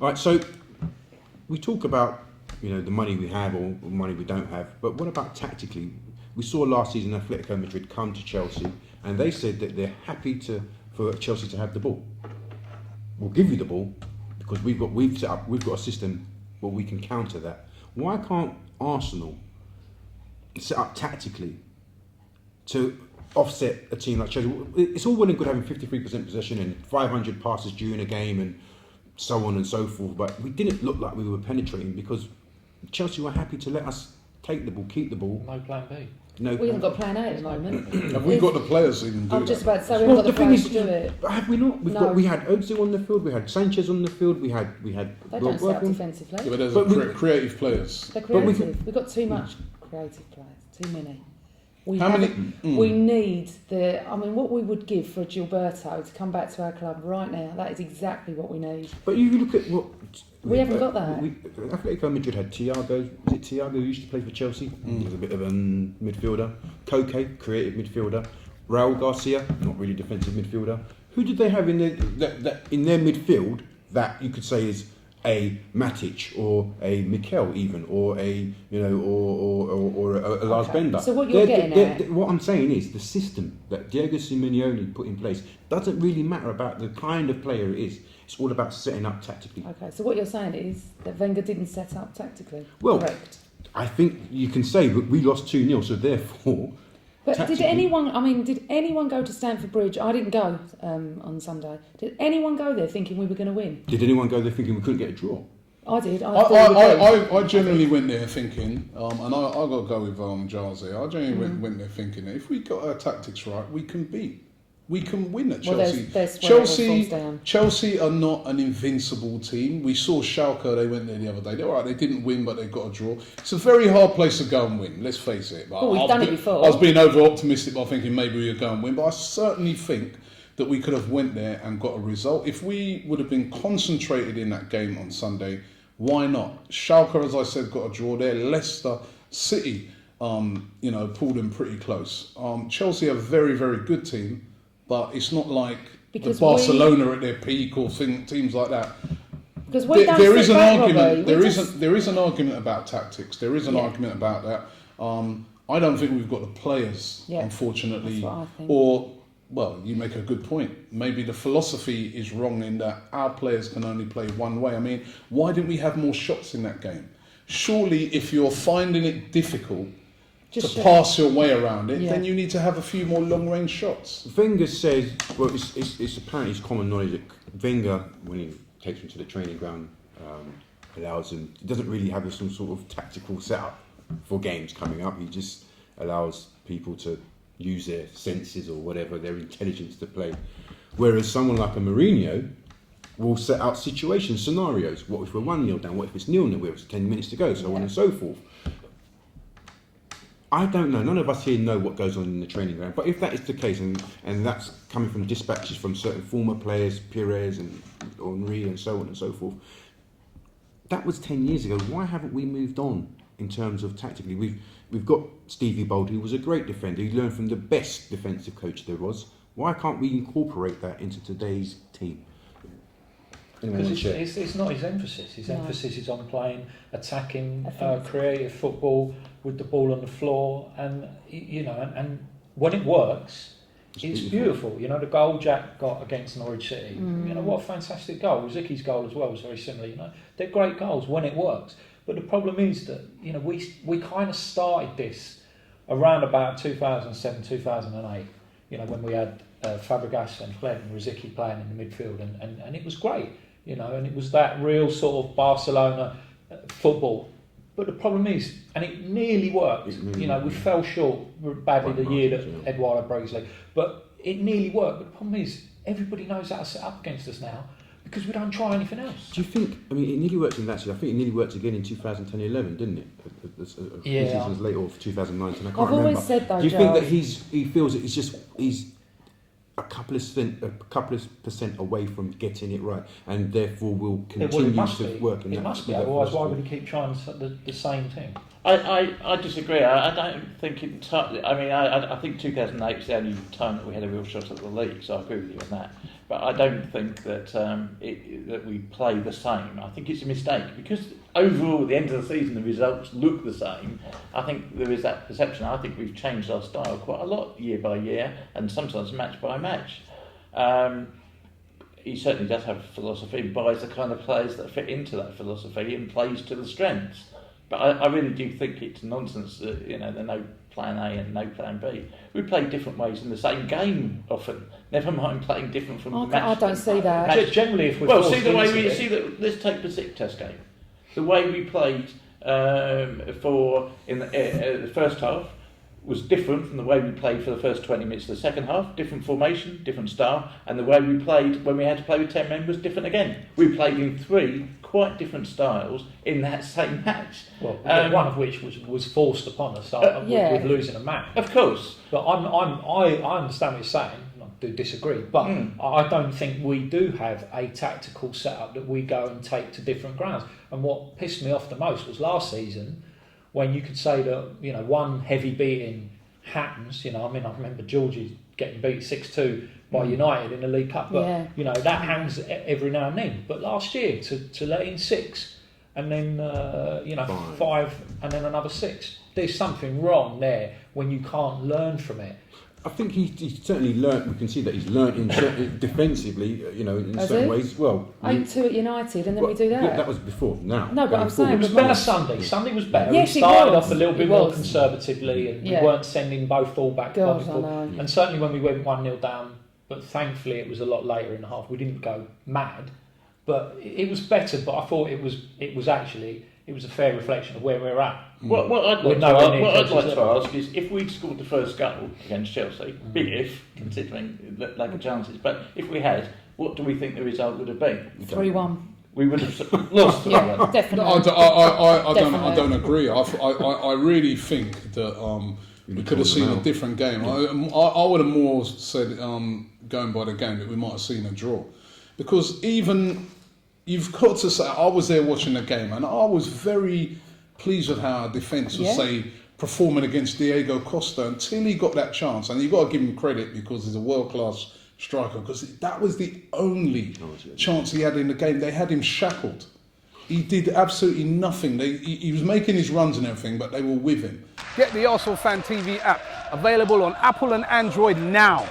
All right, so we talk about the money we have or money we don't have, but what about tactically? We saw last season Atletico Madrid come to Chelsea, and they said that they're happy for Chelsea to have the ball. We'll give you the ball because we've got a system where we can counter that. Why can't Arsenal set up tactically to offset a team like Chelsea? It's all well and good having 53% possession and 500 passes during a game and so on and so forth, but we didn't look like we were penetrating because Chelsea were happy to let us take the ball, keep the ball. No plan B. No, we haven't got plan A at the moment. Have we got the players to even do that? I'm just about to say we haven't got the players to do it. Have we not? We had Ozil on the field, we had Sanchez on the field, we had. They don't set up defensively. Yeah, but there's creative players. They're creative. We've got too much creative players, too many. How many? We need what we would give for a Gilberto to come back to our club right now. That is exactly what we need. But you look at what we haven't got that. Atletico Madrid had Thiago. Was it Thiago who used to play for Chelsea? He was a bit of a midfielder. Koke, creative midfielder. Raul Garcia, not really defensive midfielder. Who did they have in their midfield that you could say is a Matic or a Mikel even, or a Lars Bender? So what you're getting at? What I'm saying is the system that Diego Simeone put in place doesn't really matter about the kind of player it is. It's all about setting up tactically. Okay, so what you're saying is that Wenger didn't set up tactically. Well, correct. I think you can say that we lost 2-0, so therefore. But did anyone go to Stamford Bridge? I didn't go on Sunday. Did anyone go there thinking we were going to win? Did anyone go there thinking we couldn't get a draw? I did. I generally went there thinking, and I got to go with Giles here. I generally went there thinking that if we got our tactics right, we can win at Chelsea. Well, Chelsea are not an invincible team. We saw Schalke, they went there the other day. They're all right, they didn't win, but they got a draw. It's a very hard place to go and win, let's face it. Well, we've done it before. I was being over-optimistic by thinking maybe we would go and win, but I certainly think that we could have went there and got a result. If we would have been concentrated in that game on Sunday, why not? Schalke, as I said, got a draw there. Leicester City, pulled them pretty close. Chelsea are a very, very good team. But it's not like because the Barcelona at their peak or teams like that. Because there is an argument. There is an argument about tactics. There is an argument about that. I don't think we've got the players, unfortunately. That's what I think. Or, well, you make a good point. Maybe the philosophy is wrong in that our players can only play one way. I mean, why didn't we have more shots in that game? Surely, if you're finding it difficult to pass your way around it, then you need to have a few more long-range shots. Wenger says, well, it's apparently it's common knowledge that Wenger, when he takes them to the training ground, allows them. He doesn't really have some sort of tactical setup for games coming up. He just allows people to use their senses or whatever, their intelligence to play. Whereas someone like a Mourinho will set out situations, scenarios. What if we're 1-0 down? What if it's 0-0? Where it's 10 minutes to go? So on and so forth. I don't know. None of us here know what goes on in the training ground. But if that is the case, and that's coming from dispatches from certain former players, Pires and Henry and so on and so forth, that was 10 years ago. Why haven't we moved on in terms of tactically? We've got Stevie Bold, who was a great defender. He learned from the best defensive coach there was. Why can't we incorporate that into today's team? Because it's not his emphasis. His emphasis is on playing attacking, creative football with the ball on the floor, and and when it works, it's beautiful. The goal Jack got against Norwich City. What a fantastic goal. Rizicky's goal as well was very similar. They're great goals when it works. But the problem is that we kind of started this around about 2007, 2008. When we had Fabregas and Fled and Rizicki playing in the midfield, and it was great. And it was that real sort of Barcelona football. But the problem is, and it nearly worked. We fell short badly the year that Eduardo broke his leg, but it nearly worked. But the problem is, everybody knows how to set up against us now because we don't try anything else. Do you think? I mean, it nearly worked in that season. I think it nearly worked again in 2010-11, didn't it? A few seasons later, or 2019. I can't remember. I've always said though, do you think that he feels that he's a couple of percent away from getting it right, and therefore will continue to work in that? It must be. Otherwise, why would he keep trying the same thing? I disagree. I don't think entirely. I mean, I think 2008 is the only time that we had a real shot at the league, so I agree with you on that. But I don't think that that we play the same. I think it's a mistake because overall, at the end of the season, the results look the same. I think there is that perception. I think we've changed our style quite a lot year by year, and sometimes match by match. He certainly does have a philosophy, buys the kind of players that fit into that philosophy, and plays to the strengths. But I really do think it's nonsense that there are no plan A and no plan B. We play different ways in the same game often. Never mind playing different from match. I don't see that. Generally, if we're see the way we see that. Let's take the Besiktas game. The way we played in the first half was different from the way we played for the first 20 minutes of the second half. Different formation, different style, and the way we played when we had to play with 10 men was different again. We played in 3 quite different styles in that same match. Well, one of which was forced upon us with losing a match. Of course. But I understand what you're saying. I do disagree, but I don't think we do have a tactical setup that we go and take to different grounds. And what pissed me off the most was last season, when you could say that one heavy beating happens. I remember Georgie getting beat 6-2 by United in the League Cup, but that happens every now and then. But last year to let in 6 and then 5 and then another 6, there's something wrong there when you can't learn from it. I think he's certainly learnt. We can see that he's learnt in defensively, in certain ways. Well, 8-2 at United, and then we do that. Yeah, that was before. Now, no, but I'm saying it was better Sunday. Sunday was better. Yes, we started was. off a little bit more conservatively, and we weren't sending both full-back. And certainly when we went 1-0 down, but thankfully it was a lot later in the half. We didn't go mad, but it was better. But I thought it was a fair reflection of where we're at. What I'd like to ask is if we'd scored the first goal against Chelsea, big if, considering the lack of chances, but if we had, what do we think the result would have been? 3-1. We would have lost 3-1. Yeah, definitely. No, I don't agree. I really think that we could have seen a different game. I would have more said, going by the game, that we might have seen a draw. Because even, you've got to say, I was there watching the game, and I was very pleased with how our defence was, performing against Diego Costa until he got that chance. And you've got to give him credit because he's a world-class striker, because that was the only chance he had in the game. They had him shackled. He did absolutely nothing. He was making his runs and everything, but they were with him. Get the Arsenal Fan TV app, available on Apple and Android now.